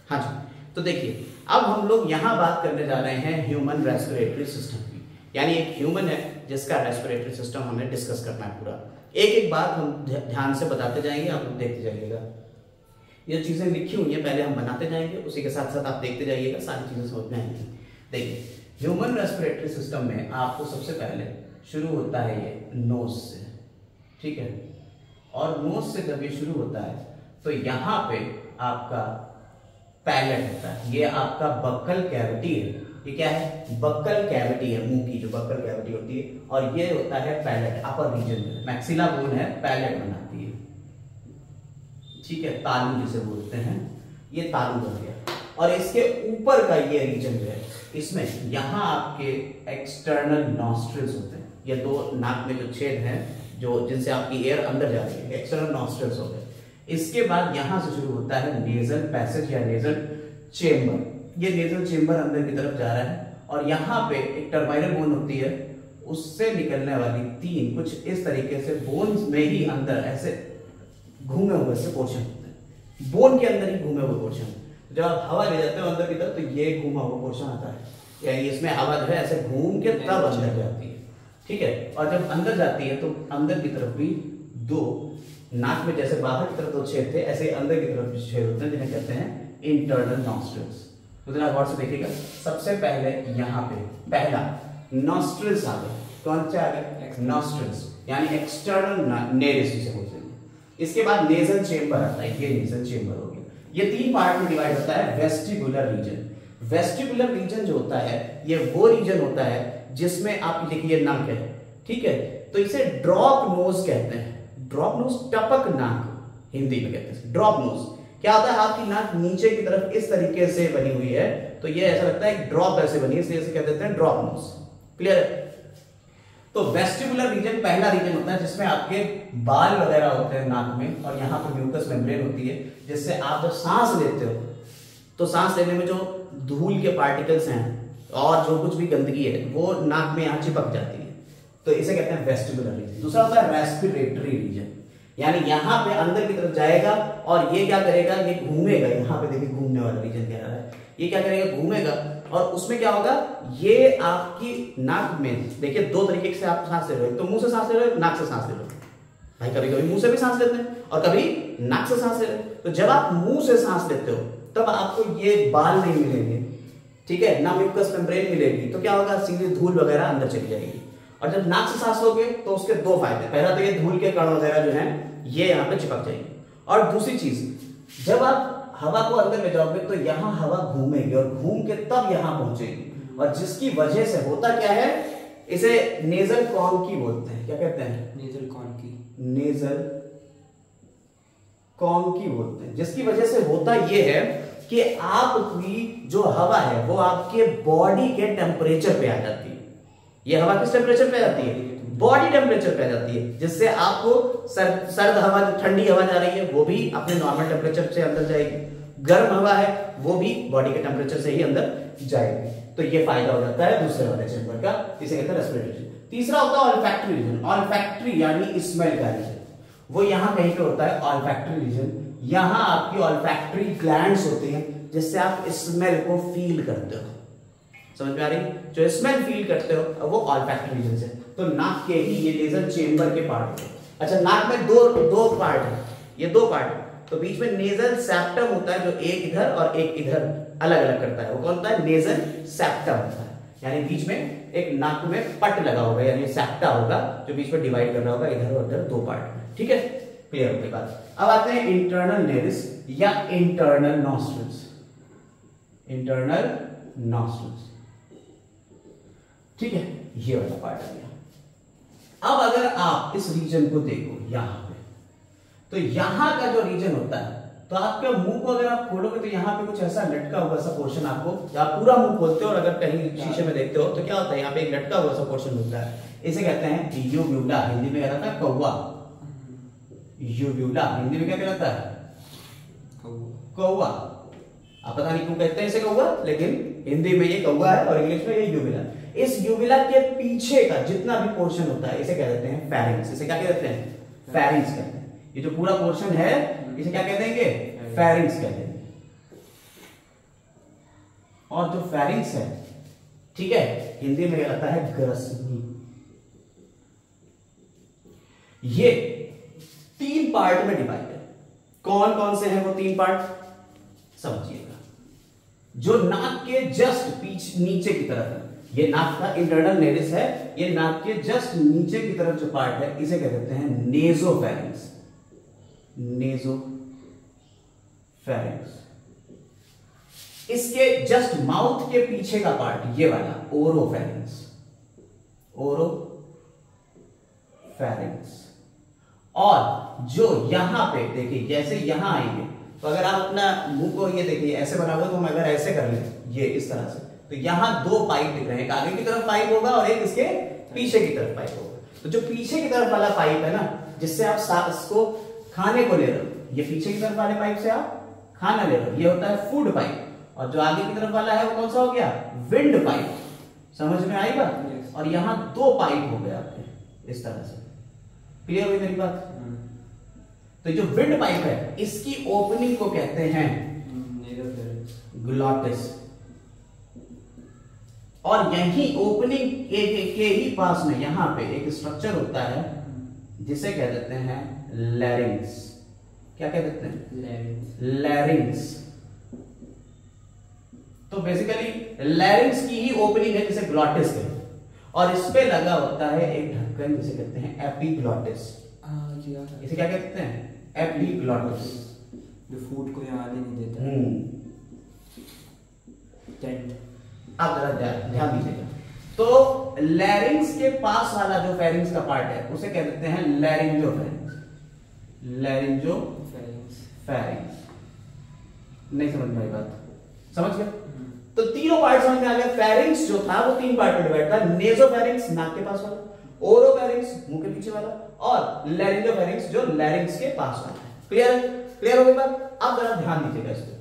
हाँ जी, तो देखिए अब हम लोग यहाँ बात करने जा रहे हैं ह्यूमन रेस्पिरेटरी सिस्टम की, यानी एक ह्यूमन है जिसका रेस्पिरेटरी सिस्टम हमें डिस्कस करना है पूरा। एक एक बात हम ध्यान से बताते जाएंगे, आप लोग देखते जाइएगा। ये चीजें लिखी हुई हैं, पहले हम बनाते जाएंगे, उसी के साथ साथ आप देखते जाइएगा, सारी चीजें समझ में आएंगी। देखिए ह्यूमन रेस्पिरेटरी सिस्टम में आपको सबसे पहले शुरू होता है ये नोज से, ठीक है। और नोज से जब ये शुरू होता है तो यहाँ पे आपका पैलेट होता है, ये आपका बक्कल कैविटी है। ये क्या है? बक्कल कैविटी है, मुंह की जो बक्कल कैविटी होती है। और ये होता है पैलेट, अपर रीजन में मैक्सिला बोन है, पैलेट बनाती है, ठीक है। तालू जिसे बोलते हैं, ये तालू बन गया। और इसके ऊपर का ये रीजन जो है, इसमें यहाँ आपके एक्सटर्नल नॉस्ट्रिल्स होते हैं। ये दो नाक में जो छेद हैं जो जिनसे आपकी एयर अंदर जा रही है, एक्सटर्नल नॉस्ट्रिल्स हो गए। इसके बाद यहां से शुरू होता है नेजल पैसेज या नेजल चेंबर। ये नेजल चेंबर अंदर की तरफ जा रहा है और यहाँ पे एक टर्माइनल बोन होती है, उससे निकलने वाली तीन कुछ इस तरीके से बोन्स में ही अंदर ऐसे घूमे हुए से पोर्शन होते हैं, बोन के अंदर ही घूमे हुए पोर्शन। जब आप हवा ले जाते हो अंदर की तरफ तो ये घूमा हुआ पोर्शन आता है, यानी इसमें हवा जो है ऐसे घूम के तब अंदर जाती है, ठीक है। और जब अंदर जाती है तो अंदर की तरफ भी दो, नाक में जैसे बाहर की तरफ दो छेद थे, ऐसे अंदर की तरफ भी छेद होते हैं जिन्हें कहते हैं इंटरनल नॉस्ट्रिल्स। तो जरा गौर से देखिएगा, सबसे पहले यहाँ पे पहला नॉस्ट्रिल्स आ गए। कौन सा आ गया? नॉस्ट्रिल्स, यानी एक्सटर्नल नेरिस जिसे बोलते हैं। इसके बाद नेजल चेंबर आता है, ये नेजल चेंबर हो गया। ये तीन पार्ट में डिवाइड होता है। वेस्टिबुलर रीजन, वेस्टिबुलर रीजन जो होता है ये वो रीजन होता है जिसमें आप देखिए नाक है, ठीक है। तो इसे ड्रॉप नोज कहते हैं। ड्रॉप नोज, टपक नाक हिंदी में कहते हैं। ड्रॉप नोज क्या होता है? आपकी नाक नीचे की तरफ इस तरीके से बनी हुई है, तो ये ऐसा लगता है एक ड्रॉप ऐसे बनी है, इसलिए इसे कह देते हैं ड्रॉप नोज। क्लियर है? तो वेस्टिबुलर रीजन पहला रीजन होता है जिसमें आपके बाल वगैरह होते हैं नाक में, और यहाँ पे म्यूकस मेम्ब्रेन होती है, जिससे आप जब सांस लेते हो तो सांस लेने में जो धूल के पार्टिकल्स हैं और जो कुछ भी गंदगी है वो नाक में यहाँ चिपक जाती है, तो इसे कहते हैं वेस्टिबुलर रीजन। दूसरा होता है रेस्पिरेटरी रीजन, यानी यहाँ पे अंदर की तरफ जाएगा और ये क्या करेगा? ये घूमेगा। यहाँ पे देखिए घूमने वाला रीजन कह रहा है, ये क्या करेगा? घूमेगा। और उसमें क्या होगा? ये आपकी नाक में देखिए दो तरीके से आप सांस ले रहे हो, तो मुंह से सांस ले रहे हो, नाक से सांस ले रहे हो। भाई कभी कभी मुंह से भी सांस लेते हैं और कभी नाक से सांस ले रहे हो। तो जब आप मुंह से सांस लेते हो तब आपको ये बाल नहीं मिलेंगे, ठीक है, ना म्यूकस मेम्ब्रेन मिलेगी, तो क्या होगा? सीधे धूल वगैरह अंदर चली जाएगी। और जब नाक से सांस लोगे तो उसके दो फायदे, पहला तो ये धूल के कण वगैरह जो हैं ये यहाँ पे चिपक जाएंगे, और दूसरी चीज जब आप हवा को अंदर ले जाओगे तो यहाँ हवा घूमेगी और घूम के तब यहाँ पहुंचेगी, और जिसकी वजह से होता क्या है? इसे नेजल कॉन्की बोलते हैं। क्या कहते हैं? नेजल कॉन्की। नेजल कॉन्की बोलते हैं, जिसकी वजह से होता यह है कि आपकी जो हवा है वो आपके बॉडी के टेम्परेचर पे आ जाती है। ये हवा किस टेम्परेचर पे आ जाती है? बॉडी टेम्परेचर पे आ जाती है, जिससे आपको सर्द हवा, ठंडी हवा जा रही है वो भी अपने नॉर्मल टेम्परेचर से अंदर जाएगी, गर्म हवा है वो भी बॉडी के टेम्परेचर से ही अंदर जाएगी। तो ये फायदा हो जाता है दूसरे वाले चेंबर का, इसे कहते हैं रेस्पिरेटरी। तीसरा होता है ऑल्फैक्टरी रीजन। ऑल्फैक्टरी यानी स्मेल का रीजन, वो यहाँ कहीं पे होता है ऑल्फैक्टरी रीजन। यहाँ आपकी ऑल्फैक्टरी ग्लैंड्स होती हैं जिससे आप स्मेल को फील करते हो। समझ में आ रही? जो स्मेल फील करते हो वो ऑल्फैक्टरी रीजन से। तो नाक के ही ये नेजल चेंबर के पार्ट है। अच्छा, नाक में दो पार्ट है, ये दो पार्ट है, तो बीच में नेजल सेप्टम होता है जो एक इधर और एक इधर अलग अलग करता है, वो कौन होता है? नेजल सेप्टम होता है, यानी बीच में एक नाक में पट लगा होगा, यानी सेप्टा होगा जो बीच में डिवाइड कर रहा होगा इधर और उधर दो पार्ट में। ठीक है, क्लियर होने के बाद अब आते हैं इंटरनल नेरिस या इंटरनल नॉस्ट्रिल्स। इंटरनल नॉस्ट्रिल्स, ठीक है, ये वाला पार्ट आ गया। अब अगर आप इस रीजन को देखो यहां पे, तो यहां का जो रीजन होता है, तो आपके मुंह को अगर आप खोलोगे तो यहाँ पे कुछ ऐसा लटका हुआ सा पोर्शन आपको, आप पूरा मुंह खोलते हो और अगर कहीं शीशे में देखते हो तो क्या होता है? यहाँ पे एक लटका हुआ सा पोर्शन मिलता है, इसे कहते हैं यूव्यूला। हिंदी में कहलाता है कौवा। यूव्यूला हिंदी में क्या कहलाता है? कौवा। आप पता नहीं क्यों कहते हैं इसे कौवा, लेकिन हिंदी में ये कौवा है और इंग्लिश में ये यूविला। इस यूविला के पीछे का जितना भी पोर्शन होता है इसे कह देते हैं फेरिंक्स। इसे क्या कहते हैं? फेरिंक्स कहते हैं। ये जो पूरा पोर्शन है इसे क्या कह देंगे? फेरिंक्स कह देंगे। और जो फेरिंग्स है, ठीक है, हिंदी में कहलाता है ग्रसनी। ये 3 पार्ट में डिवाइड है। कौन कौन से हैं वो 3 पार्ट समझिएगा। जो नाक के जस्ट नीचे की तरफ है, ये नाक का इंटरनल नेरिस है, ये नाक के जस्ट नीचे की तरफ जो पार्ट है इसे क्या कहते हैं, नेजोफेरिंग्स। नेजोफेरिंग्स। इसके जस्ट माउथ के पीछे का पार्ट ये वाला ओरोफेरिंग्स। ओरोफेरिंग्स। और जो यहां पे देखिए, जैसे यहां आएंगे तो अगर आप अपना मुंह को ये देखिए ऐसे बना हुआ, तो हम अगर ऐसे कर लें ये इस तरह से, तो यहां 2 पाइप दिख रहे हैं, एक आगे की तरफ पाइप होगा और एक इसके पीछे की तरफ पाइप होगा। तो जो पीछे की तरफ वाला पाइप है ना, जिससे आप सांस को खाने को ले रहे हो, ये पीछे की तरफ वाले पाइप से आप खाना ले रहे हो, ये होता है फूड पाइप। और जो आगे की तरफ वाला है वो कौन सा हो गया, विंड पाइप। समझ में आई बात? और यहां 2 पाइप हो गए आपके इस तरह से। क्लियर हुई मेरी बात? तो जो विंड पाइप है इसकी ओपनिंग को कहते हैं ग्लॉटिस। और यही ओपनिंग के ही पास में यहां पे एक स्ट्रक्चर होता है जिसे कह देते हैं लैरिंग्स। क्या कह देते हैं? लैरिंग्स। तो बेसिकली लैरिंग्स की ही ओपनिंग है जिसे ग्लॉटिस कहते हैं, और इस पे लगा होता है एक ढक्कन जिसे कहते हैं एपिग्लॉटिस। इसे क्या कहते हैं? एपिग्लॉटिस, जो फूड को यहाँ आने नहीं देता। आप जरा ध्यान दीजिएगा। तो लैरिंग्स के पास वाला जो फेरिंग्स का पार्ट है उसे कह देते हैं लैरिंजोफेरिंग्स। लैरिंजोफेरिंग्स। नहीं समझ में आई बात? समझ गए? तो तीनों पार्ट समझ में आ गया। फेरिंग्स जो था वो 3 पार्ट में डिवाइड था। नेजोफेरिंग्स नाक के पास वाला, ओरोफेरिंग्स मुंह के पीछे वाला, और लैरिंजोफेरिंग्स जो लैरिंग्स के पास वाला है। क्लियर हो गई बात? अब जरा ध्यान दीजिएगा इसको।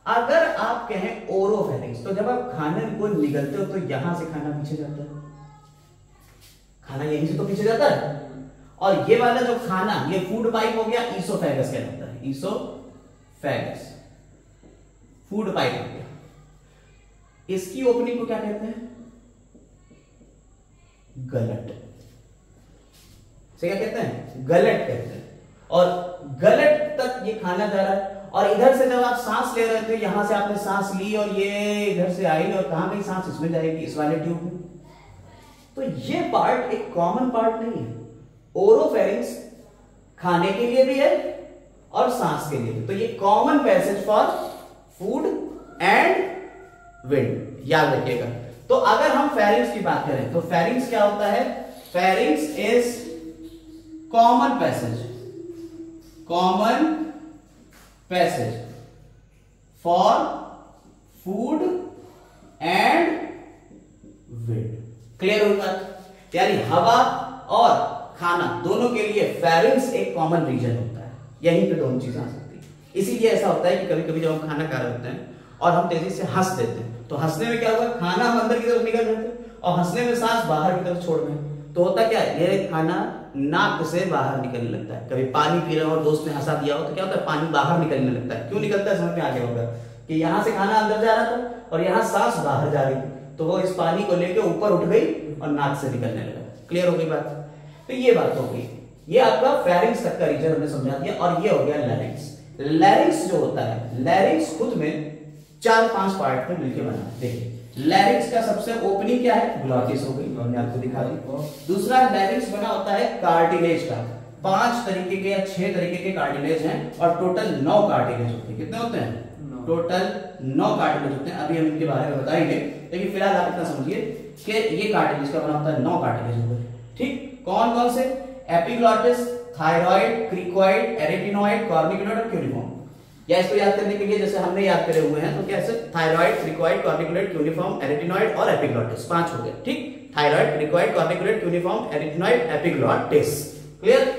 अगर आप कहें ओरोफेरिंग्स, तो जब आप खाने को निगलते हो तो यहां से खाना पीछे जाता है, खाना यहीं से तो पीछे जाता है। और ये वाला जो खाना, ये फूड पाइप हो गया, ईसोफेगस कहलाता है। ईसोफेगस फूड पाइप हो गया। इसकी ओपनिंग को क्या कहते हैं? गलट। से क्या कहते हैं? गलट कहते हैं। और गलट तक ये खाना जा रहा है, और इधर से जब आप सांस ले रहे थे, यहां से आपने सांस ली और ये इधर से आई, और कहां गई सांस? इसमें जाएगी, इस वाले ट्यूब में। तो ये पार्ट एक कॉमन पार्ट नहीं है। ओरोफेरिंग्स खाने के लिए भी है और सांस के लिए भी। तो ये common passage for food and wind, याद रखिएगा। तो अगर हम फेरिंग्स की बात करें तो फेरिंग्स क्या होता है? Pharynx is common passage for food and wind. Clear होगी बात? यानी हवा और खाना दोनों के लिए फेरिंग्स एक कॉमन रीजन होता है, यहीं पे दोनों चीजें आ सकती है। इसीलिए ऐसा होता है कि कभी कभी जब हम खाना खा रहे होते हैं और हम तेजी से हंस देते हैं, तो हंसने में क्या होगा? खाना हम अंदर की तरफ निकल रहे थे और हंसने में सांस बाहर की तरफ छोड़ रहे हैं, तो होता क्या है? ये खाना नाक से बाहर निकलने लगता है। कभी पानी पी रहे हो और दोस्त ने हंसा दिया हो तो क्या होता है? पानी बाहर निकलने लगता है। क्यों निकलता है? समझ में आ गया होगा कि यहां से खाना अंदर जा रहा था और यहां सांस बाहर जा रही थी, तो वो इस पानी को लेकर ऊपर उठ गई और नाक से निकलने लगा। क्लियर हो गई बात? तो ये बात हो गई। ये आपका फेरिंग्स तक का रीजन हमने समझा दिया। और ये हो गया लैरिंग्स। लैरिंग्स जो होता है, लैरिंग्स खुद में 4-5 पार्ट में मिलकर बना है। देखिए, लैरिंग्स का सबसे ओपनिंग क्या है? ग्लॉटिस हो गई, मैंने आपको दिखा दी। दूसरा लैरिंग्स बना होता है कार्टिलेज का। 5 तरीके के या 6 तरीके के कार्टिलेज हैं और टोटल 9 कार्टिलेज होते हैं। कितने होते हैं? टोटल 9 कार्टिलेज होते हैं। अभी हम इनके बारे में बताएंगे, लेकिन फिलहाल आप इतना समझिए कि ये कार्टिलेज का बना होता है 9 कार्टिलेज होते हैं। ठीक, कौन कौन से? Epiglottis, thyroid, cricoid, arytenoid, corniculate और क्यूनिफॉर्म। या इसको याद करने के लिए जैसे हमने याद करे हुए हैं, तो कैसे? Thyroid, cricoid, corniculate, cuneiform, arytenoid और एपिग्लॉटिस। 5 हो गए। ठीक, thyroid, cricoid, corniculate, cuneiform, arytenoid, epiglottis. Clear?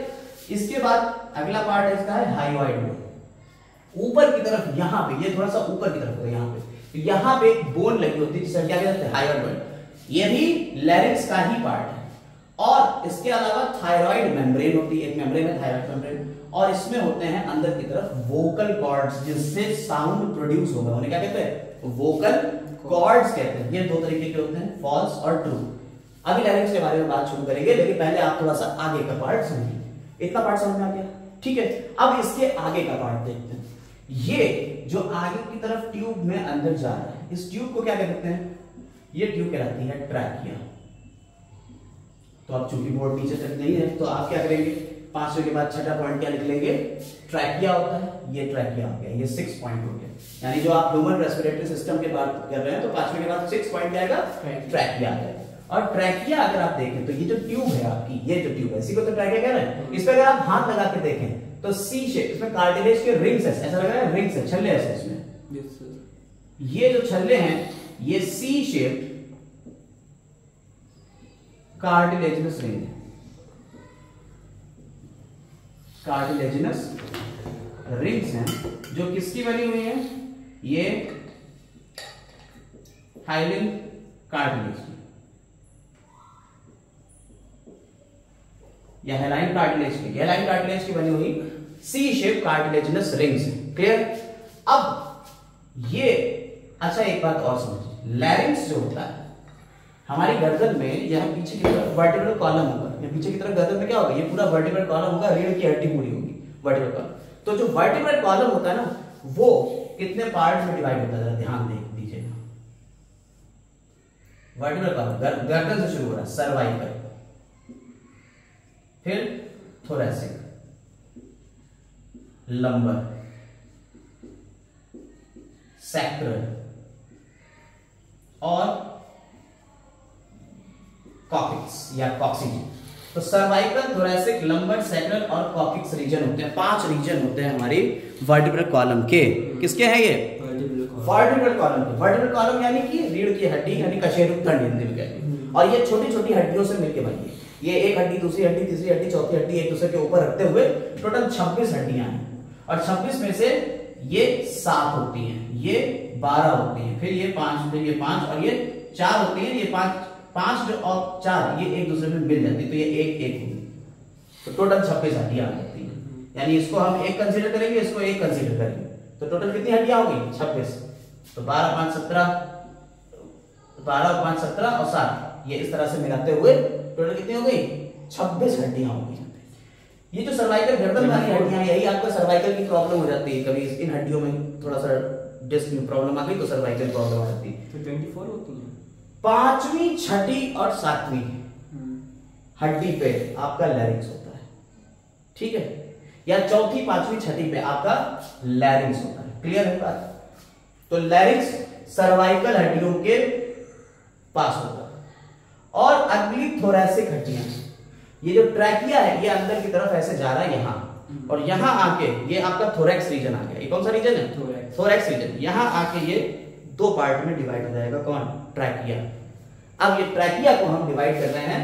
इसके बाद अगला पार्ट इसका है हाइयोइड। ऊपर की तरफ, यहां पे, ये थोड़ा सा ऊपर की तरफ है, यहां पे एक बोन लगी होती है जिसे क्या कहते हैं? हाइयोइड। ये भी लैरिंग्स का ही पार्ट है। और इसके अलावा थायराइड मेम्ब्रेन होती है, एक मेम्ब्रेन है थायराइड मेम्ब्रेन, और इसमें होते हैं अंदर की तरफ वोकल कॉर्ड्स जिससे साउंड प्रोड्यूस होगा। उन्हें क्या कहते हैं? वोकल कॉर्ड्स कहते हैं। ये दो तरीके के होते हैं, फॉल्स और ट्रू। अभी लैरिंग्स के बारे में बात शुरू करेंगे, लेकिन पहले आप थोड़ा सा आगे का पार्ट समझिए। इतना पार्ट समझ में आ गया, ठीक है। अब इसके आगे का पार्ट देखते हैं। ये जो आगे की तरफ ट्यूब में अंदर जा रहा है, इस ट्यूब को क्या कहते हैं? ये ट्यूब कहलाती है ट्रैकिया। तो अब चूंकि बोर्ड नीचे तक नहीं है, तो आप क्या करेंगे, 5वें के बाद छठा पॉइंट क्या लिख लेंगे? ट्रैकिया होता है। ये ट्रैकिया हो गया, ये 6 पॉइंट हो गया। यानी जो आप ह्यूमन रेस्पिरेटरी सिस्टम की बात कर रहे हैं, तो 5वें के बाद 6 पॉइंट क्या आएगा? ट्रैकिया आ जाएगा। और ट्रैकिया अगर आप देखें तो ये जो ट्यूब है आपकी, ये जो ट्यूब है, इसी को तो ट्रैकिया कह रहे हैं। इस पर अगर आप हाथ लगा के देखें तो सी शेप, इसमें कार्टिलेज के रिंग्स है, ऐसा लग रहा है रिंग्स है, छल्ले ऐसे इसमें। ये जो छल्ले हैं, ये सी शेप कार्टिलेजिनस रिंग है। कार्टिलेजिनस रिंग्स हैं जो किसकी बनी हुई है? ये हाइलिन कार्टिलेज की, या हेलाइन कार्टिलेज की, हेलाइन कार्टिलेज की बनी हुई सी शेप कार्टिलेजिनस रिंग्स है। क्लियर? अब ये अच्छा एक बात और समझिए, लैरिंक्स जो होता है हमारी गर्दन में, यहां पीछे की तरफ वर्टिब्रल कॉलम होगा, या पीछे की तरफ गर्दन में क्या होगा? ये पूरा वर्टिब्रल कॉलम होगा, रीढ़ की हड्डी पूरी होगी, वर्टिब्रल कॉलम। तो जो वर्टिब्रल कॉलम होता है ना, वो कितने पार्ट में डिवाइड होता है? जरा ध्यान दीजिएगा। वर्टिब्रल कॉलम गर्दन से शुरू हो रहा है, सर्वाइकल, फिर थोरैसिक, लंबर, सैक्रल और कॉकिक्स या कॉक्सिजन। तो सर्वाइकल, थोरैसिक, लंबर, सैक्रल और कॉकिक्स रीजन होते हैं। 5 रीजन होते हैं हमारी वर्टिब्रल कॉलम के। किसके हैं ये? वर्टिब्रल कॉलम के। वर्टिब्रल कॉलम यानी कि रीढ़ की हड्डी, यानी कशेरुकखंड हिंदी में कहते हैं। और ये छोटी छोटी हड्डियों से मिलकर बनी है। ये एक हड्डी, दूसरी हड्डी, तीसरी हड्डी, चौथी हड्डी एक दूसरे के ऊपर रखते हुए टोटल 26 हड्डियां हैं। और 26 में से ये 7 होती हैं, ये 12 होती हैं, फिर ये 5, फिर ये 5 और ये 4 होती हैं। ये 5 जो और 4 ये एक दूसरे में मिल जाती है, तो ये एक होगी, तो टोटल 26 हड्डियां आ जाती हैं। यानी इसको हम एक कंसीडर करेंगे, इसको एक कंसीडर करेंगे, तो टोटल कितनी हड्डियां होगी? 26। तो 12 5 17, 12 और 5 17 और 7, ये इस तरह से मिलाते हुए टोटल कितनी हो गई? 26 हड्डियां हो गई। ये जो सर्वाइकल गर्दन वाली हड्डियां, यही आपको सर्वाइकल की प्रॉब्लम हो जाती है। कभी इन हड्डियों में थोड़ा सा डिस्क में प्रॉब्लम आ गई तो सर्वाइकल प्रॉब्लम आ जाती है। तो 24 होती है। 5वीं, 6ठी और 7वीं हड्डी पे आपका लैरिंक्स होता है, ठीक है? या 4थी, 5वीं, 6ठी पे आपका लैरिंक्स होता है। क्लियर है बात? तो लैरिंक्स सर्वाइकल हड्डियों के पास होता है। और अगली थोरैसिक हड्डियां, ये जो ट्रैकिया है ये अंदर की तरफ ऐसे जा रहा है यहां, और यहां आके ये आपका थोरैक्स रीजन आ गया। ये कौन सा रीजन है? Thorax region. यहां आके ये 2 पार्ट में डिवाइड हो जाएगा। कौन? ट्रैकिया। अब ये ट्रैकिया को हम डिवाइड कर रहे हैं,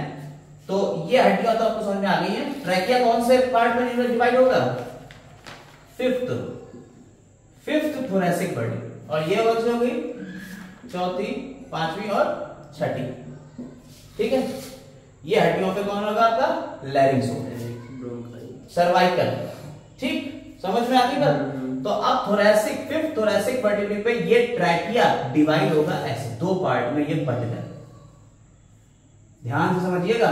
तो ये हड्डियां तो आपको समझ में आ गई है। ट्रैकिया कौन से पार्ट में डिवाइड होगा? 5th thoracic body. और ये कौन सी हो गई? 4थी, 5वीं और 6ठी, ठीक है? ये हड्डियों पे कौन होगा आपका? लैरिंक्स होगा, सर्वाइकल। ठीक, समझ में आती बात? तो अब थोरैसिक, 5th थोरैसिक वर्टिब्रे पे ये ट्रैकिया डिवाइड होगा ऐसे 2 पार्ट में, ये बट जाएगा। ध्यान से समझिएगा,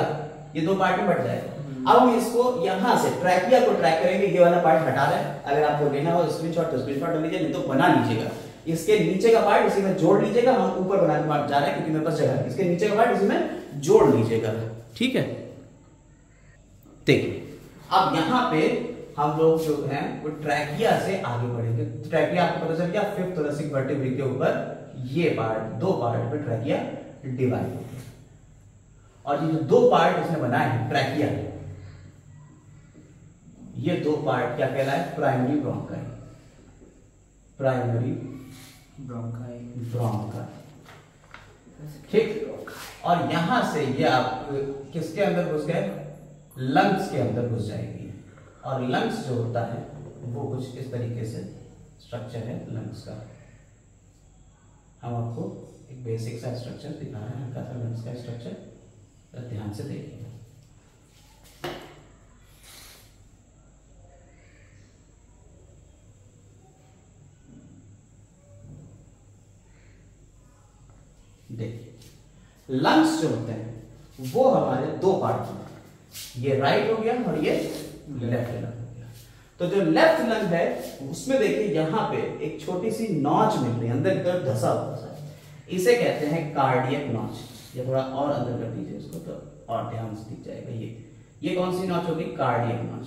ये 2 पार्ट में बट जाएगा। अब हम इसको यहां से ट्रैकिया को ट्रैक करेंगे। ये वाला पार्ट हटा रहे हैं। अगर आपको लेना हो स्क्रीनशॉट तो स्क्रीनशॉट ले लीजिए, नहीं तो बना लीजिएगा। इसके नीचे का पार्ट इसी में जोड़ लीजिएगा। हम ऊपर बनाने पार्ट जा रहे हैं क्योंकि मेरे पास जगह है। इसके नीचे का पार्ट इसी में जोड़ लीजिएगा, ठीक है? देखिए, अब यहां पे हम लोग जो हैं वो ट्रैकिया से आगे बढ़ेंगे। ट्रैकिया आपको पता चल गया, 5th थोरैसिक वर्टिब्रे के ऊपर ये पार्ट, 2 पार्ट में ट्रैकिया डिवाइड होगा। और ये जो 2 पार्ट इसने बनाए हैं ट्रैकिया, ये 2 पार्ट क्या कहलाए? Primary bronchi. प्राइमरी ब्रोंकाई, ठीक। और यहां से ये आप किसके अंदर घुस गए? लंग्स के अंदर घुस जाएगी। और लंग्स जो होता है वो कुछ इस तरीके से स्ट्रक्चर है लंग्स का। हम आपको एक बेसिक सा स्ट्रक्चर दिखा रहे हैं, हल्का सा लंग्स का स्ट्रक्चर, ध्यान से देखिए। देखिए लंग्स जो होते हैं वो हमारे दो पार्ट में, ये राइट हो गया और ये लेफ्ट लंग हो गया। तो जो लेफ्ट लंग है उसमें देखिए यहाँ पे एक छोटी सी नॉच मिल रही है, अंदर की तरफ धसा हुआ है, इसे कहते हैं कार्डियक नॉच। ये थोड़ा और अंदर कर दीजिए इसको तो और ध्यान से दिख जाएगा। ये कौन सी नॉच होगी? Cardiac notch.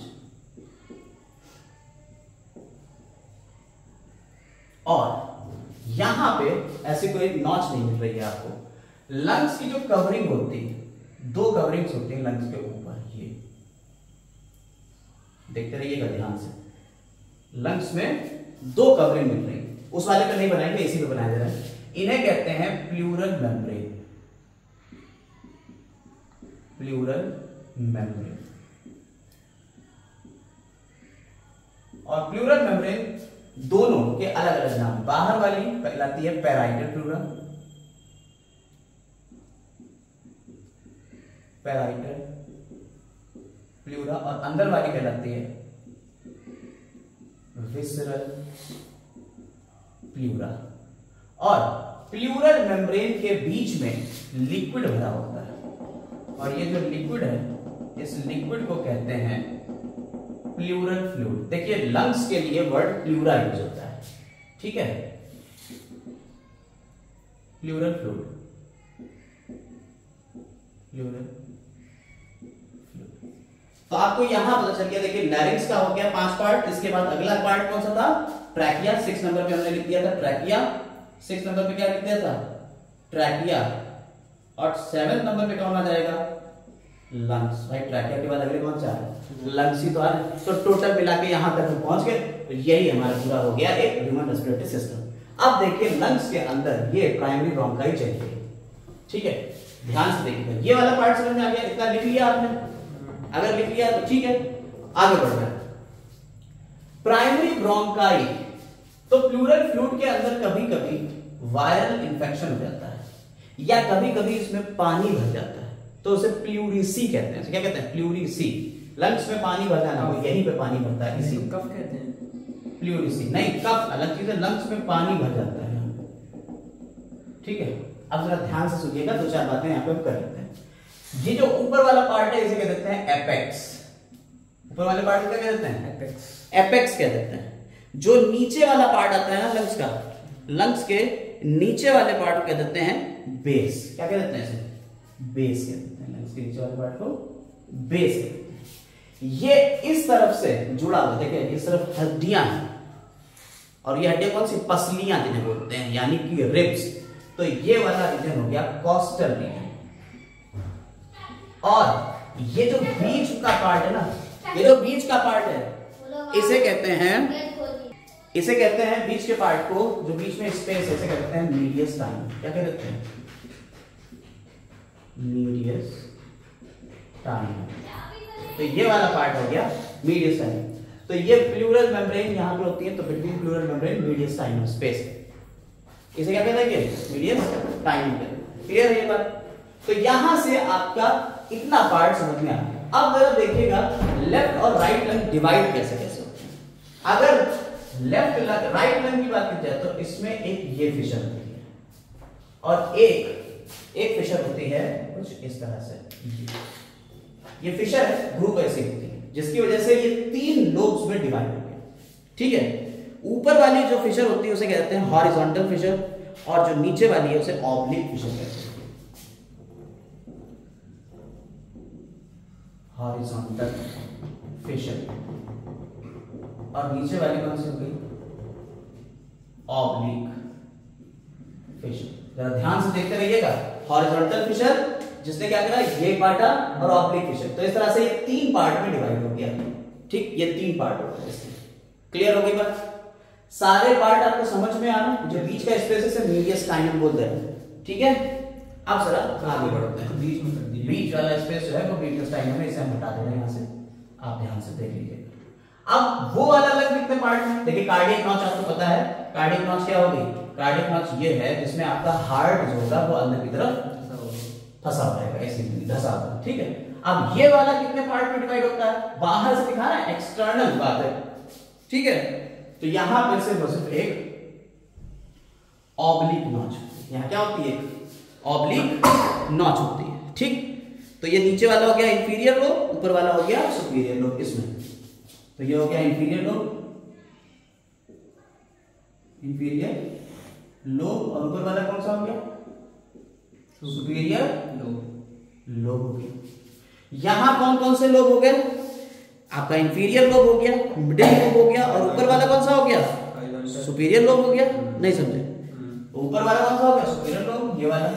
और यहां पे ऐसी कोई नॉच नहीं मिल रही है आपको। लंग्स की जो कवरिंग होती है, दो कवरिंग्स होती है लंग्स के ऊपर, ये देखते रहिएगा ध्यान से। लंग्स में दो कवरिंग मिल रही है, उस वाले पे नहीं बनाएंगे, इसी पे बनाया जा रहा है। इन्हें कहते हैं प्लूरल मेम्ब्रेन। Pleural membrane. और प्लूरल मेम्ब्रेन दोनों के अलग अलग नाम। बाहर वाली कहलाती है पैराइटल प्लूरा, पैराइटल प्लूरा, और अंदर वाली कहलाती है विसरल प्लूरा। और प्लूरल मेम्ब्रेन के बीच में लिक्विड भरा होता है, और ये जो लिक्विड है इस लिक्विड को कहते हैं प्लूरल फ्लूइड। देखिए लंग्स के लिए वर्ड प्लूरा यूज होता है, ठीक है, प्लूरल फ्लूइड, प्लूरल फ्लूइड। तो आपको यहां पता चल गया। देखिए लैरिंक्स का हो गया 5 पार्ट। इसके बाद अगला पार्ट कौन सा था? ट्रैकिया। 6 नंबर पे हमने लिख दिया था ट्रैकिया। 6 नंबर पे क्या लिख दिया था? ट्रैकिया। और 7 नंबर पे कौन आ जाएगा? लंग्स। भाई ट्रैकिया के बाद अगले कौन सा है? लंग्स ही तो आ रहे। तो टोटल मिला के यहां तक हम पहुंच गए। तो यही हमारा पूरा हो गया एक ह्यूमन रेस्पिरेटरी सिस्टम। अब देखिए लंग्स के अंदर ये प्राइमरी ब्रोंकाई चाहिए, ठीक है, ध्यान से देखिएगा। ये वाला पार्ट समझ में आ गया? इतना लिख लिया आपने? अगर लिख लिया तो ठीक है, आगे बढ़ रहे हैं। प्राइमरी ब्रोंकाई, तो प्लूरल फ्लूइड के अंदर कभी कभी वायरल इंफेक्शन हो जाता है, या कभी कभी इसमें पानी भर जाता है, तो उसे प्लूरिसी कहते हैं। क्या कहते हैं? प्लूरिसी। लंग्स में पानी भर जाना, यहीं पे पानी भरता है, इसी कफ कहते हैं। प्लूरिसी नहीं, कफ अलग चीज है, लंग्स में पानी भर जाता है, ठीक है। अब जरा ध्यान से सुनिएगा, 2-4 बातें यहाँ पे हम कर लेते हैं। ये जो ऊपर वाला पार्ट है इसे कह देते हैं एपेक्स। ऊपर वाले पार्ट को क्या कह देते हैं? एपेक्स। एपेक्स कह देते हैं। जो नीचे वाला पार्ट आता है ना लंग्स का, लंग्स के नीचे वाले पार्ट को कह देते हैं बेस। क्या कह देते हैं इसे? बेस कह देते हैं। लंग्स के नीचे वाले पार्ट को बेस कहते हैं। ये इस तरफ से जुड़ा हुआ, देखिए इस तरफ हड्डियां हैं, और ये हड्डियां कौन सी? पसलियां जिन्हें बोलते हैं, यानी कि रिब्स। तो ये वाला रीजन हो गया कॉस्टल रीजन। और ये जो बीच का पार्ट है ना, ये जो बीच का पार्ट है इसे कहते हैं बीच के पार्ट को, जो बीच में स्पेस है, इसे कहते हैं मीडियस्टाइनम। क्या कहते हैं? मीडियस्टाइनम। तो ये वाला पार्ट हो गया मीडियस्टाइनम। तो ये प्लूरल मेम्ब्रेन यहां पे होती है, तो बिटवीन प्लूरल मेम्ब्रेन मीडियस्टाइनम स्पेस, इसे क्या कहते हैं? मीडियस्टाइनम। क्लियर है ये बात? तो यहां से आपका इतना पार्ट समझ में आ गया। अब अगर देखिएगा लेफ्ट और राइट लंग डिवाइड कैसे कैसे होते हैं। अगर लेफ्ट लंग राइट लंग की बात की जाए तो इसमें एक ये फिशर होती है, और एक फिशर होती है कुछ इस तरह से। ये फिशर है, ग्रुप ऐसी होती है, जिसकी वजह से ये 3 लोब्स में डिवाइड हो गया, ठीक है। ऊपर वाली जो फिशर होती है उसे कहते हैं हॉरिजॉन्टल फिशर, और जो नीचे वाली है उसे ऑब्लिक फिशर कहते हैं। हॉरिजॉन्टल फिशर, और नीचे वाली कौन सी हो गई? Oblique fissure. जरा ध्यान से देखते रहिएगा। हॉरिजॉन्टल फिशर जिसने क्या करा, ये काटा, और ऑब्लिक फिशर। तो इस तरह से ये 3 पार्ट में डिवाइड हो गया, ठीक। ये 3 पार्ट हो गए। क्लियर हो गई बात? सारे पार्ट आपको समझ में आ रहे? जो बीच का स्पेस है मीडियस्टाइनम बोलते हैं, ठीक है। अब जरा आगे बढ़ते हैं। बीच में कर दीजिए। बीच वाला स्पेस जो है वो मीडियस्टाइनम है, इसे हम हटा दे रहे हैं यहाँ से। आप ध्यान से देख लीजिए। अब वो वाला अलग कितने पार्ट में? देखिए कार्डियक नॉच आपको पता है। कार्डियक नॉच क्या होगी? कार्डियक नॉच ये है जिसमें आपका हार्ट जो होगा वो अंदर की तरफ फंसा रहेगा, ऐसे धंसा होगा, ठीक है। अब ये वाला कितने पार्ट में डिवाइड होता है? बाहर से दिखा रहा है, एक्सटर्नल बात है, ठीक है। तो यहां पर सिर्फ एक ऑब्लिक नॉच, यहां क्या होती है? ऑब्लिक नॉच होती है। ठीक, तो ये नीचे वाला हो गया इंफीरियर लोब, ऊपर वाला हो गया सुपीरियर लोब। इसमें तो ये हो गया इंफीरियर लोब, इंफीरियर लोब, और ऊपर वाला कौन सा हो गया? सुपीरियर लोब हो गया। यहां कौन कौन से लोब हो गए? आपका इंफीरियर लोब हो गया, मिडिल लोब हो गया, और ऊपर वाला कौन सा हो गया? सुपीरियर लोब हो गया। नहीं समझे? ऊपर वाला कौन सा हो गया? सुपीरियर लोब, ये वाला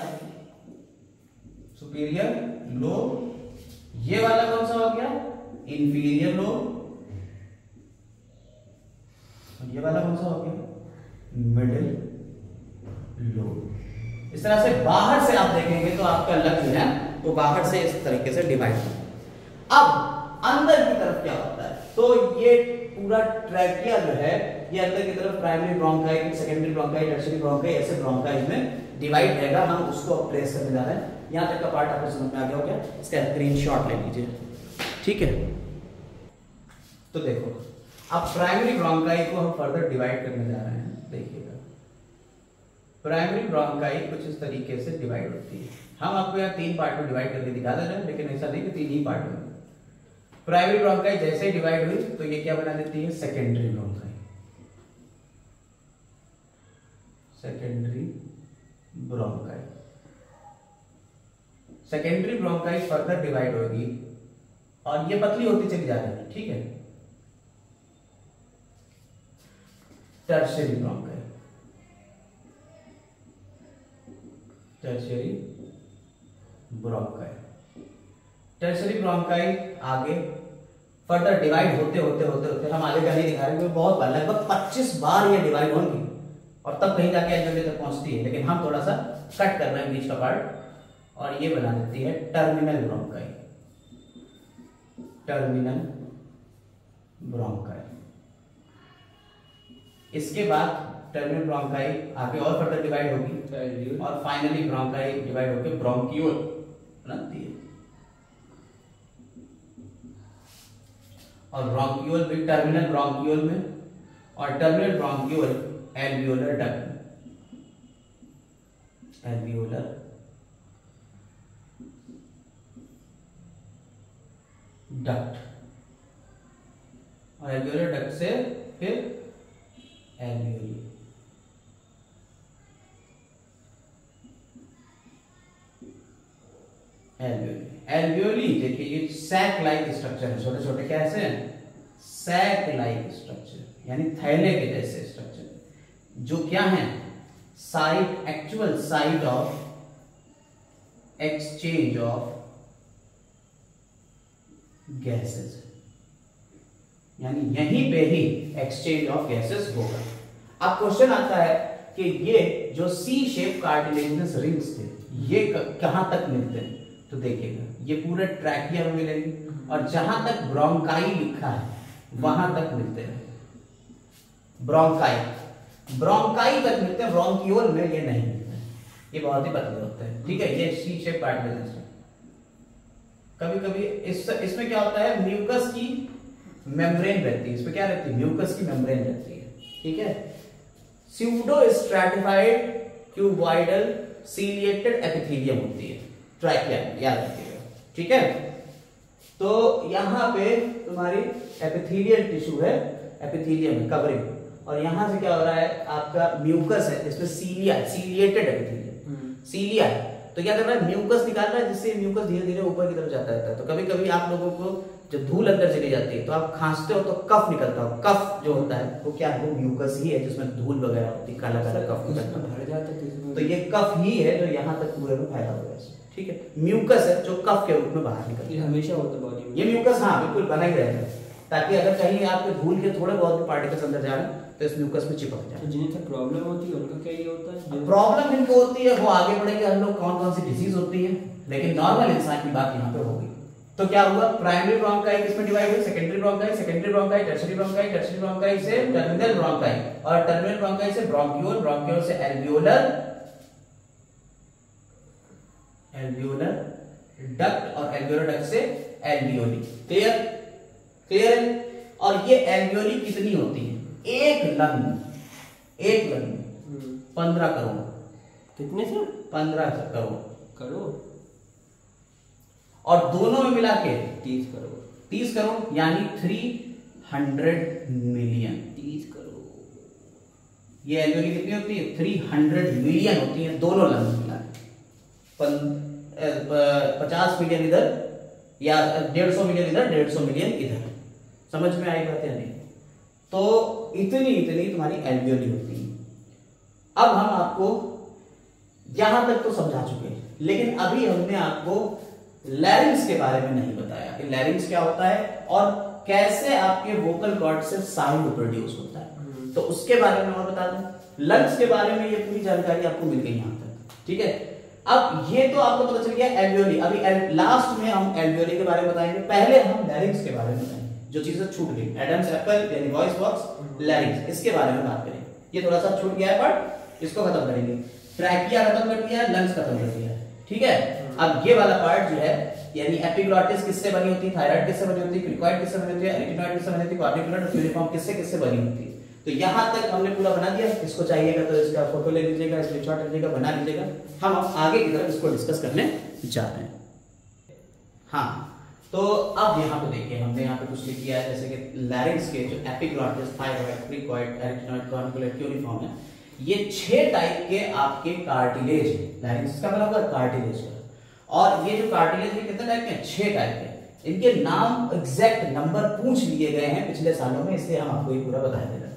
सुपीरियर लोब। ये वाला कौन सा हो गया? Inferior lobe. ये वाला कौन सा हो गया? Middle lobe. इस तरह से बाहर से आप देखेंगे तो आपका लग जो है वो बाहर से इस तरीके से डिवाइड होगा। अब अंदर की तरफ क्या होता है? तो ये पूरा ट्रैकिया जो है ये अंदर की तरफ primary bronchi, secondary bronchi, tertiary bronchi, ऐसे ब्रोंकाई में डिवाइड रहेगा। हम उसको अब ट्रेस करने जा रहे हैं। यहां तक का पार्ट आपको समझ में आ गया हो क्या? इसका स्क्रीनशॉट ले लीजिए। ठीक है, तो देखो अब प्राइमरी ब्रोंकाई को हम फर्दर डिवाइड करने जा रहे हैं। देखिएगा, प्राइमरी ब्रोंकाई कुछ इस तरीके से डिवाइड होती है। हम आपको यहाँ 3 पार्ट में डिवाइड करके दिखा दे रहे हैं, लेकिन ऐसा नहीं कि 3 ही पार्ट में। प्राइमरी ब्रोंकाई जैसे ही डिवाइड हुई तो ये क्या बना देती है? Secondary bronchi. Secondary bronchi, secondary bronchi further divide होगी और ये पतली होती चली जा रही है। ठीक है, tertiary bronchi, tertiary bronchi, tertiary bronchi आगे फर्दर डिवाइड होते होते होते होते हम आगे कहीं दिखा रहे हैं, बहुत बार, लगभग 25 बार ये डिवाइड होंगी और तब कहीं जाके एल्वियोली तक पहुंचती है। लेकिन हम थोड़ा सा कट कर रहे हैं बीच का पार्ट और ये बना देती है टर्मिनल ब्रोंकाई, टर्मिनल ब्रोंकाई। इसके बाद टर्मिनल ब्रोंकाई आगे और फर्दर डिवाइड होगी और फाइनली ब्रोंकाई डिवाइड होकर ब्रोंकियोल बनती है। और ब्रोंकियोल भी टर्मिनल ब्रोंकियोल में और टर्मिनल ब्रोंकियोल एल्वियोलर डक्ट में, एल्वियोलर डक्ट, और एल्वियोलर डक्ट से फिर एल्वियोली। एल्वियोली, एल्वियोली देखिए ये सैक लाइक स्ट्रक्चर है, छोटे छोटे कैसे हैं? सैक लाइक स्ट्रक्चर, यानी थैले के जैसे स्ट्रक्चर, जो क्या है? Site, actual site of exchange of gases, यानी यहीं पे ही एक्सचेंज ऑफ गैसेस होगा। अब क्वेश्चन आता है कि ये जो सी शेप कार्टिलेजिनस रिंग्स थे ये कहां तक मिलते हैं? तो देखिएगा ये पूरे ट्रैकिया में मिलेंगे और जहां तक ब्रोंकाई लिखा है वहां तक मिलते हैं। ब्रोंकाई, ब्रोंकाई तक मिलते हैं, ब्रोंकियोल में ये नहीं मिलते हैं, ये बहुत ही पतले होते हैं। ठीक है, ये सी शेप कार्टिलेजिनस है। कभी कभी इसमें क्या होता है? म्यूकस की मेम्ब्रेन रहती है, इसमें क्या रहती है? म्यूकस की मेम्ब्रेन रहती है। ठीक है, pseudo stratified cuboidal ciliated epithelium होती है ट्रैकिया, याद रखिएगा। ठीक है, तो यहां पे तुम्हारी एपिथेलियल टिश्यू है, एपिथेलियम है, कवरिंग, और यहां से क्या हो रहा है? आपका म्यूकस है, इसमें सीलिया, सीलिएटेड एपिथेलियम, सीलिया है, तो क्या कर रहा है? म्यूकस निकाल रहा है, जिससे म्यूकस धीरे धीरे ऊपर की तरफ जाता रहता है। तो कभी कभी आप लोगों को जब धूल अंदर चली जाती है तो आप खांसते हो तो कफ निकलता हो, कफ जो होता है वो क्या है? वो म्यूकस ही है जिसमें धूल वगैरह होती है, काला काला कफ निकलता भर जाता है, तो ये कफ ही है जो यहाँ तक पूरे में फैला हुआ है। ठीक है, म्यूकस है जो कफ के रूप में बाहर निकलता है, ये हमेशा होता है बॉडी में। ये म्यूकस हाँ बिल्कुल बना ही रहेगा, ताकि अगर कहीं आपके धूल के थोड़े बहुत भी पार्टिकल्स अंदर जा रहे हैं तो इस म्यूकस में चिपक जाए। तो जिन्हें प्रॉब्लम होती है उनका क्या ये होता है? प्रॉब्लम जिनको होती है वो आगे बढ़ेंगे, हम लोग कौन कौन सी डिजीज होती है, लेकिन नॉर्मल इंसान की बात यहाँ पे होगी। तो क्या हुआ? प्राइमरी ब्रोंकाई किसमें डिवाइड हुई? Secondary bronchi, secondary bronchi tertiary bronchi, tertiary bronchi से टर्मिनल ब्रोंकाई, और टर्मिनल ब्रोंकाई से ब्रोंकियोल, ब्रोंकियोल से एल्वियोलर, एल्वियोलर डक्ट, और एल्वियोलर डक्ट से एल्वियोली। क्लियर? क्लियर है? और ये एल्वियोली कितनी होती है? एक लंग में 15 करोड़। कितने से? 15 करोड़। करोड़। और दोनों में मिला के 30 करोड़। 30 करोड़ यानी 300 मिलियन। 30 करोड़। ये एल्वियोली कितनी होती है? 300 मिलियन होती है दोनों लंग्स मिला के। 50 मिलियन इधर या 150 मिलियन इधर, 150 मिलियन इधर। समझ में आई बात या नहीं? तो इतनी तुम्हारी एल्वियोली होती है। अब हम आपको यहां तक तो समझा चुके हैं, लेकिन अभी हमने आपको लैरिंग्स के बारे में नहीं बताया कि लैरिंग्स क्या होता है और कैसे आपके वोकल कॉर्ड से साउंड प्रोड्यूस होता है। तो उसके बारे में और बता दूं। लंग्स के बारे में ये पूरी जानकारी आपको मिल गई यहां तक, ठीक है। अब ये तो आपको पता चल गया एल्वियोली। अभी लास्ट में हम एल्वियोली के बारे में बताएंगे। पहले हम लैरिंग्स के बारे में बताएंगे, जो चीजें छूट गई। एडम्स एप्पल यानी वॉइस बॉक्स, लैरिंग्स, इसके बारे में बात करेंगे। ये थोड़ा सा छूट गया है बट इसको खत्म करेंगे। ट्रैकिया खत्म कर दिया है, लंग्स खत्म कर दिया है, ठीक है। अब ये वाला पार्ट जो है यानी एपिग्लॉटिस किससे बनी होती है, थायराइड किससे बनी होती है, क्रिकॉइड किससे बनी होती है, एरिटिनॉइड किससे बनी होती है, कॉर्निकुलर और क्यूनिफॉर्म किससे बनी होती है। तो यहां तक हमने पूरा बना दिया। इसको चाहिएगा तो इसका फोटो ले लीजिएगा, स्क्रीनशॉट लीजिएगा, बना लीजिएगा। हम अब आगे की तरफ इसको डिस्कस करने जा रहे हैं। हाँ, तो अब यहाँ पे देखिए, हमने यहाँ पे कुछ लिख किया है, जैसे कि लैरिंग्स के जो एपिग्लॉटिस, थायराइड, क्रिकॉइड, एरिटिनॉइड, कॉर्निकुलर, क्यूनिफॉर्म है, ये 6 टाइप के आपके कार्टिलेज है। लैरिंग्स का मतलब होगा कार्टिलेज का। और ये जो कार्टिलेज है कितने टाइप के हैं? 6 टाइप के। इनके नाम एग्जैक्ट नंबर पूछ लिए गए हैं पिछले सालों में, इसलिए हम आपको ये पूरा बता दे रहे हैं।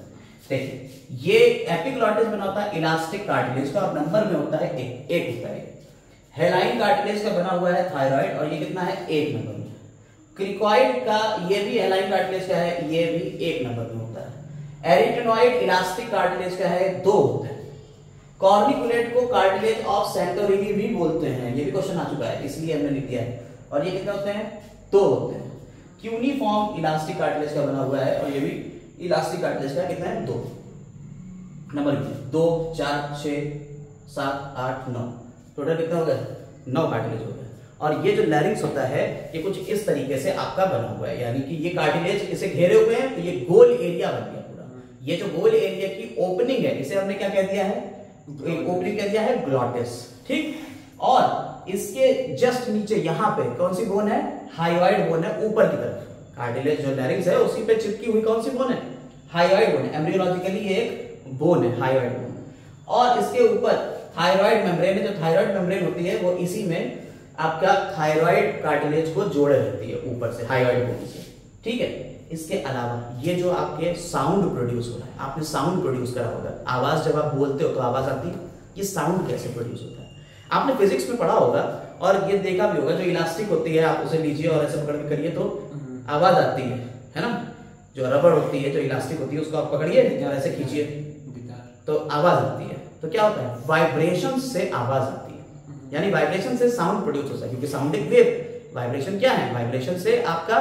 देखिए, ये एपिग्लॉटिस बना होता है इलास्टिक कार्टिलेज का और नंबर में होता है एक होता है। हेलाइन कार्टिलेज का बना हुआ है थायराइड और ये कितना है? 1 नंबर में। क्रिकॉइड का ये भी हेलाइन कार्टिलेज का है, ये भी 1 नंबर में होता है। एरिटिनॉइड इलास्टिक कार्टिलेज का है, 2 होता है। कॉर्निकुलेट को कार्टिलेज ऑफ सेंटोरिनी भी बोलते हैं, ये भी क्वेश्चन आ चुका है इसलिए हमने लिख दिया है। और ये कितने होते हैं? 2 होते हैं। क्यूनिफॉर्म इलास्टिक कार्टिलेज का बना हुआ है और ये भी इलास्टिक कार्टिलेज का कितना है? 2 नंबर। 2 4 6 7 8 9 टोटल कितना हो गया? 9 कार्टिलेज हो गया। और ये जो लैरिंग्स होता है ये कुछ इस तरीके से आपका बना हुआ है, यानी कि ये कार्टिलेज इसे घेरे हुए हैं तो ये गोल एरिया बन गया पूरा। ये जो गोल एरिया की ओपनिंग है इसे हमने क्या कह दिया है? ओपनिंग कह दिया है ग्लॉटिस, ठीक। और इसके जस्ट नीचे यहाँ पे कौन सी बोन है? हाइवाइड बोन है ऊपर की तरफ। कार्टिलेज जो लैरिंग्स है उसी पे चिपकी हुई कौन सी बोन है? हाइवाइड बोन है। एम्ब्रियोलॉजिकली ये एक बोन है, हाइवाइड बोन। और इसके ऊपर थायराइड मेम्ब्रेन है। जो थायराइड मेम्ब्रेन होती है वो इसी में आपका थायराइड कार्टिलेज को जोड़े रहती है ऊपर से, हाइवाइड बोन से, ठीक है। इसके अलावा ये जो आपके साउंड प्रोड्यूस हो रहा है, आपने साउंड प्रोड्यूस करा होगा। आवाज जब आप बोलते हो तो आवाज आती है, ये साउंड कैसे प्रोड्यूस होता है? आपने फिजिक्स में पढ़ा होगा और ये देखा भी होगा। जो इलास्टिक होती है आप उसे लीजिए और ऐसे पकड़ के करिए तो आवाज आती है ना। जो रबड़ होती है, जो इलास्टिक होती है, उसको आप पकड़िए और ऐसे खींचिए तो आवाज आती है। तो क्या होता है? वाइब्रेशन से आवाज आती है, यानी वाइब्रेशन से साउंड प्रोड्यूस होता है। क्योंकि साउंड एक वेव, वाइब्रेशन क्या है? वाइब्रेशन से आपका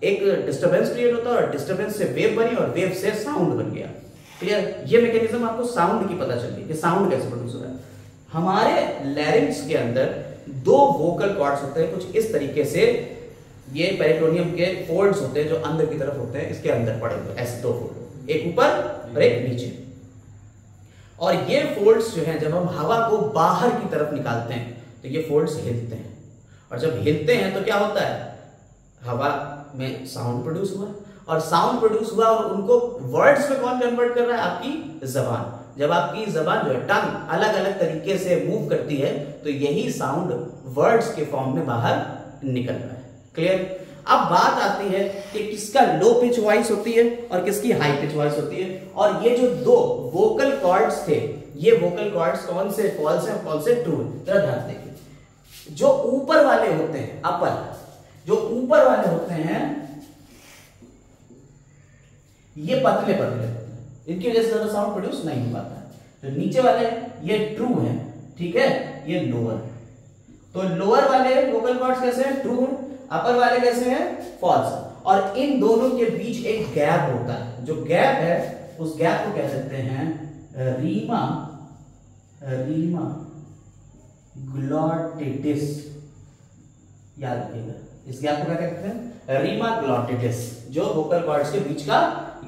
एक डिस्टरबेंस क्रिएट होता है और डिस्टरबेंस से वेव बनी और वेव से साउंड बन गया। क्लियर? ये मैकेनिज्म आपको साउंड की पता चल गई कि साउंड कैसे प्रोड्यूस हो रहा है। हमारे लैरिंग्स के अंदर 2 वोकल कॉर्ड्स होते हैं कुछ इस तरीके से। ये पेरिटोनियम के फोल्ड्स होते हैं जो अंदर की तरफ होते हैं, इसके अंदर पड़े हुए ऐसे 2 फोल्ड, एक ऊपर और एक नीचे। और ये फोल्ड्स जो हैं जब हम हवा को बाहर की तरफ निकालते हैं तो ये फोल्ड्स हिलते हैं। और जब हिलते हैं तो क्या होता है? हवा में साउंड प्रोड्यूस हुआ और साउंड प्रोड्यूस हुआ और उनको वर्ड्स में कौन कन्वर्ट कर रहा है? आपकी जबान। जब आपकी जबान जो है टंग अलग अलग तरीके से मूव करती है तो यही साउंड वर्ड्स के फॉर्म में बाहर निकल रहा है। क्लियर? अब बात आती है कि किसका लो पिच वॉइस होती है और किसकी हाई पिच वॉइस होती है। और ये जो 2 वोकल कॉर्ड्स थे, ये वोकल कॉर्ड्स कौन से फॉल्स हैं, कौन से ट्रू हैं? जरा ध्यान देखिए। जो ऊपर वाले होते हैं, अपर, जो ऊपर वाले होते हैं ये पतले पतले होते हैं, इनकी वजह से ज्यादा साउंड प्रोड्यूस नहीं हो पाता है। जो नीचे वाले हैं ये ट्रू हैं, ठीक है, ये लोअर। तो लोअर वाले वोकल कॉर्ड्स कैसे हैं? ट्रू हैं। अपर वाले कैसे हैं? फॉल्स। और इन दोनों के बीच एक गैप होता है। जो गैप है उस गैप को कह सकते हैं रीमा ग्लॉटिटिस। याद रखिएगा, इस गैप को क्या कहते हैं? रीमा ग्लॉटिटिस, जो वोकल कॉर्ड्स के बीच का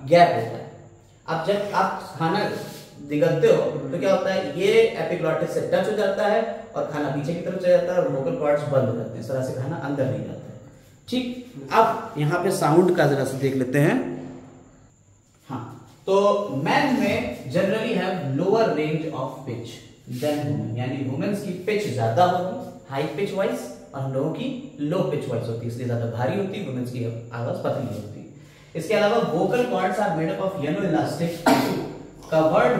गैप होता है। अब जब आप खाना निगलते हो तो क्या होता है, ये एपिग्लॉटिस से टच हो जाता है और खाना पीछे की तरफ चला जाता है और वोकल कॉर्ड्स बंद हो जाते हैं, इस तरह से खाना अंदर नहीं जाता है। ठीक, अब यहाँ पे साउंड का जरा से देख लेते हैं। हाँ, तो मैन में generally have lower range of pitch than women, यानी वुमेन्स की पिच ज्यादा होगी हाई पिच वाइज और हम लोगों की लो पिच वाइज होती है, इसलिए ज्यादा भारी होती है, वुमेन्स की आवाज पतली होती है। इसके अलावा vocal cords are made up of yellow elastic covered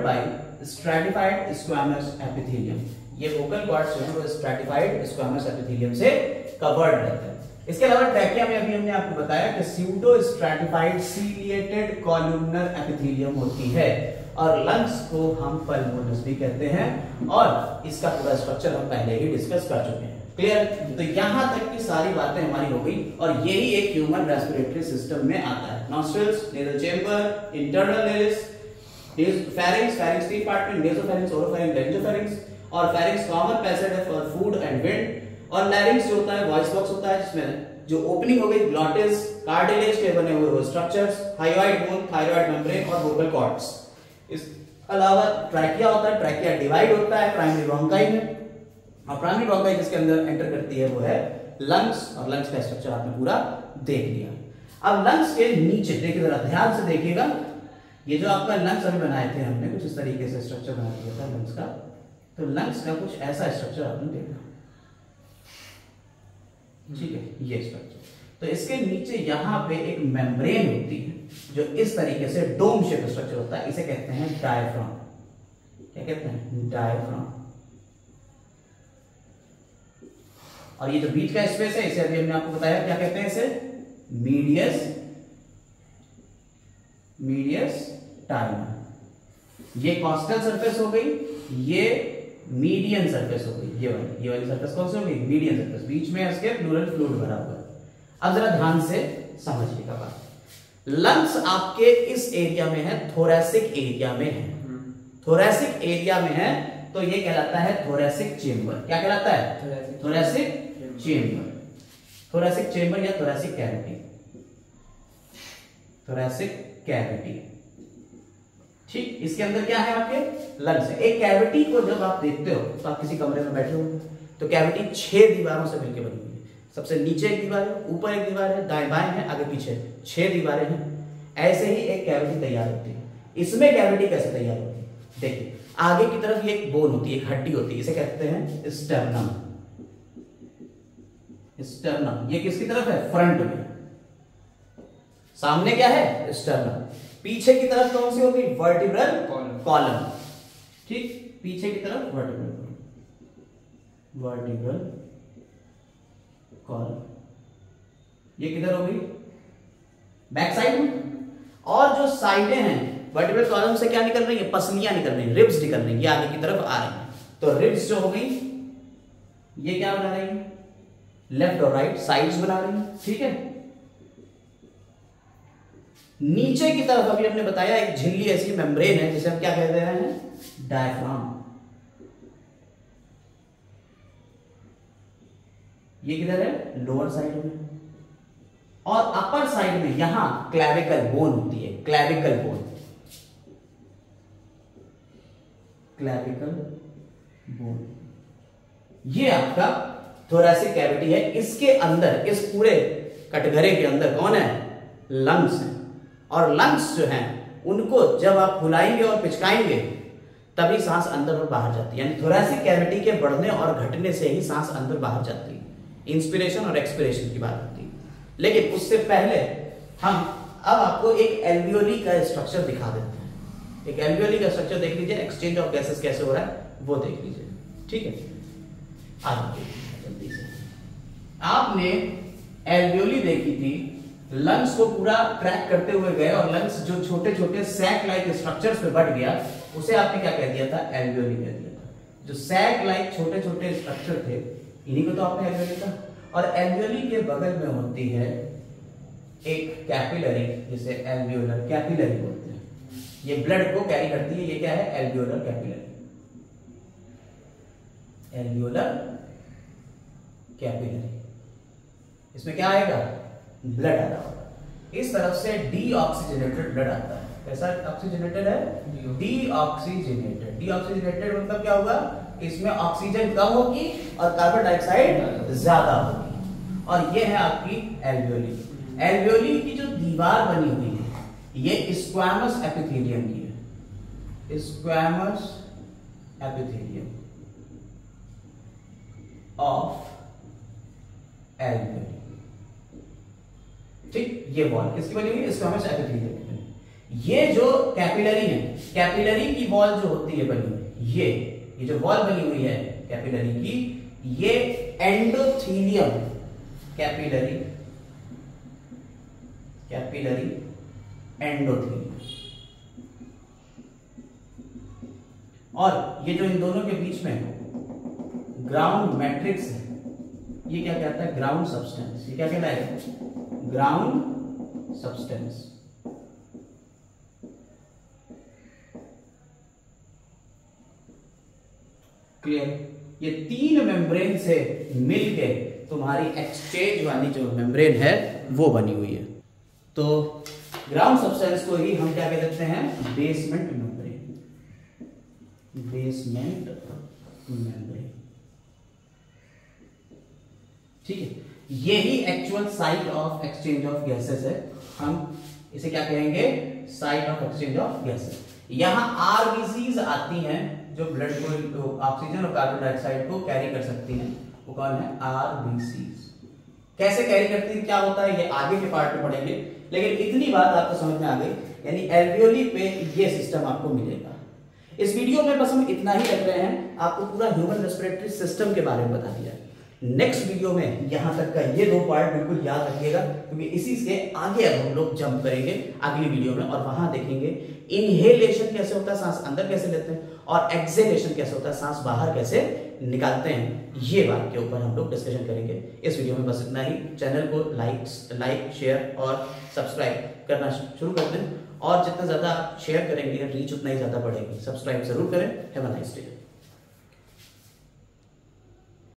by stratified squamous epithelium। ये वोकल कॉर्ड्स जो है वो स्ट्रैटिफाइड स्क्वैमस एपिथेलियम से कवर्ड रहते हैं। इसके अलावा ट्रैकिया में अभी हमने आपको बताया कि pseudo stratified ciliated columnar epithelium होती है और लंग्स को हम पल्मोनस भी कहते हैं और इसका पूरा स्ट्रक्चर हम पहले ही डिस्कस कर चुके हैं। क्लियर? तो यहां तक की सारी बातें हमारी हो गई और यही एक ह्यूमन रेस्पिरेटरी सिस्टम में आता है। Nostrils, nasal chamber, internal naris, pharynx, pharynx तीन पार्ट में, नेसोफेरिंक्स, ओरोफेरिंक्स, लेरिंजोफेरिंक्स और फेरिंक्स कॉमन पैसेज है फॉर फूड एंड विंड और लैरिंक्स जो होता है वॉइस बॉक्स होता है जिसमें जो ओपनिंग हो गई ग्लॉटिस, कार्टिलेज के बने हुए वो स्ट्रक्चर्स, हाइयोइड बोन, थायराइड मेम्ब्रेन और वोकल कॉर्ड्स। इस अलावा ट्रैकिया होता है, ट्रैकिया डिवाइड होता है प्राइमरी ब्रोंकाई में और प्राइमरी ब्रोंकाई जिसके अंदर एंटर करती है वो है लंग्स और लंग्स का स्ट्रक्चर आपने पूरा देख लिया। अब लंग्स के नीचे देखिए, जरा ध्यान से देखिएगा, ये जो आपका लंग्स अभी बनाए थे हमने कुछ इस तरीके से स्ट्रक्चर बना दिया था लंग्स का, तो लंग्स का कुछ ऐसा स्ट्रक्चर आपने देखा, ठीक है, ये स्ट्रक्चर। तो इसके नीचे यहां पे एक मेम्ब्रेन होती है जो इस तरीके से डोम शेप स्ट्रक्चर होता है, इसे कहते हैं डायफ्राम। क्या कहते हैं? डायफ्राम। और ये जो बीच का स्पेस है इसे अभी हमने आपको बताया क्या कहते हैं, इसे मीडियस टाइम। ये कॉस्टल सरफेस हो गई, ये मीडियन सरफेस हो गई, ये वाली सरफेस कौन सी हो गई? Median surface. बीच में इसके प्लूरल फ्लूइड भरा हुआ है। अब जरा ध्यान से समझिएगा बात। लंग्स आपके इस एरिया में है, थोरैसिक एरिया में है। थोरैसिक एरिया में है तो ये कहलाता है थोरैसिक चेंबर। क्या कहलाता है? Thoracic chamber. थोरैसिक चेंबर या थोरैसिक कैविटी। थोरैसिक कैविटी, ठीक। इसके अंदर क्या है? आपके लंग्स है। एक कैविटी को जब आप देखते हो तो आप किसी कमरे में बैठे होंगे तो कैविटी 6 दीवारों से मिलकर बनी हुई है। सबसे नीचे एक दीवार है, ऊपर एक दीवार है, दाएं बाएं है, आगे पीछे 6 दीवारें हैं। ऐसे ही एक कैविटी तैयार होती है। इसमें कैविटी कैसे तैयार होती है? देखिए, आगे की तरफ ये एक बोन होती है, एक हड्डी होती है, इसे कहते हैं स्टर्नम। स्टर्नम ये किसकी तरफ है? फ्रंट में। सामने क्या है? स्टर्नम। पीछे की तरफ कौन सी होगी? वर्टिब्रल कॉलम, ठीक। पीछे की तरफ वर्टिब्रल कॉलम। ये किधर होगी? बैक साइड में। और जो साइडें हैं वर्टिब्रल कॉलम से क्या निकल रही है? पसलियां निकल रही है, रिब्स निकल रही है, ये आगे की तरफ आ रही है। तो रिब्स जो हो गई ये क्या बना रही है? लेफ्ट और राइट साइड्स बना रही है, ठीक है। नीचे की तरफ अभी हमने बताया एक झिल्ली ऐसी मेम्ब्रेन है जिसे हम क्या कह रहे हैं? डायफ्राम। ये किधर है? लोअर साइड में। और अपर साइड में यहां क्लैविकल बोन होती है, क्लैविकल बोन। क्लैविकल बोन ये आपका थोरैसिक कैविटी है। इसके अंदर, इस पूरे कटघरे के अंदर कौन है? लंग्स है। और लंग्स जो हैं उनको जब आप फुलाएंगे और पिचकाएंगे तभी सांस अंदर और बाहर जाती है। यानी थोरैसिक कैविटी के बढ़ने और घटने से ही सांस अंदर बाहर जाती है। इंस्पिरेशन और एक्सपिरेशन की बात होती है। लेकिन उससे पहले हम अब आपको एक एल्वियोली का स्ट्रक्चर दिखा देते हैं। एक एल्वियोली का स्ट्रक्चर देख लीजिए, एक्सचेंज ऑफ गैसेस कैसे हो रहा है वो देख लीजिए, ठीक है। आगे जल्दी से, आपने एल्वियोली देखी थी, लंग्स को पूरा ट्रैक करते हुए गए और लंग्स जो छोटे छोटे सैक लाइक स्ट्रक्चर्स पे बढ़ गया उसे आपने क्या कह दिया था? एल्वियोली कह दिया था। जो सैक लाइक छोटे छोटे स्ट्रक्चर थे इन्हीं को तो आपने एल्वियोली कहा। और एल्वियोली के बगल में होती है एक कैपिलरी जिसे एल्वियोलर कैपिलरी बोलते हैं। ये ब्लड को कैरी करती है, ये क्या है? Alveolar capillary. एल्वियोलर कैपिलरी, इसमें क्या आएगा? ब्लड आ रहा होगा। इस तरफ से डीऑक्सीजनेटेड ब्लड आता है। कैसा ऑक्सीजनेटेड है? डीऑक्सीजनेटेड। डीऑक्सीजनेटेड मतलब क्या होगा? इसमें ऑक्सीजन कम होगी और कार्बन डाइऑक्साइड ज्यादा होगी। और ये है आपकी एल्वियोली। एल्वियोली की जो दीवार बनी हुई है ये स्क्वैमस एपिथेलियम की है। Squamous epithelium of alveoli. ठीक, ये वॉल किसकी बनी हुई है? स्क्वैमस एपिथेलियम की बनी। ये जो कैपिलरी है, कैपिलरी की वॉल जो होती है बनी हुई, ये जो वॉल बनी हुई है कैपिलरी की, ये एंडोथीलियम, कैपिलरी एंडोथीलियम। और ये जो इन दोनों के बीच में ग्राउंड मैट्रिक्स है, ये क्या कहता है? Ground substance. ये क्या कहलाएगा? Ground substance. क्लियर? ये तीन मेम्ब्रेन से मिलके तुम्हारी एक्सचेंज वाली जो मेम्ब्रेन है वो बनी हुई है। तो ग्राउंड सब्सटेंस को ही हम क्या कह देते हैं? Basement membrane. Basement membrane. ठीक है, यही actual site of exchange of gases है। हम इसे क्या कहेंगे? Site of exchange of gases. यहां आरबीसीज आती हैं जो ब्लड को, ऑक्सीजन और कार्बन डाइऑक्साइड को कैरी कर सकती हैं। वो कौन है? आरबीसीज। कैसे कैरी करती है, क्या होता है, ये आगे के पार्ट में पढ़ेंगे, लेकिन इतनी बात आपको समझ में आ गई। यानी एल्वियोली पे ये सिस्टम आपको मिलेगा। इस वीडियो में बस हम इतना ही रख रहे हैं, आपको पूरा ह्यूमन रेस्पिरेटरी सिस्टम के बारे में बता दिया है। नेक्स्ट वीडियो में यहां तक का ये दो पार्ट बिल्कुल याद रखिएगा, क्योंकि इसी से आगे अब हम लोग जंप करेंगे अगली वीडियो में, और वहां देखेंगे इनहेलेशन कैसे होता है, सांस अंदर कैसे लेते हैं, और एक्सहेलेशन कैसे होता है, सांस बाहर कैसे निकालते हैं। ये बात के ऊपर हम लोग डिस्कशन करेंगे। इस वीडियो में बस इतना ही। चैनल को लाइक शेयर और सब्सक्राइब करना शुरू कर दें, और जितना ज्यादा शेयर करेंगे रीच उतना ही ज्यादा बढ़ेगी। सब्सक्राइब जरूर करें। Have a nice day.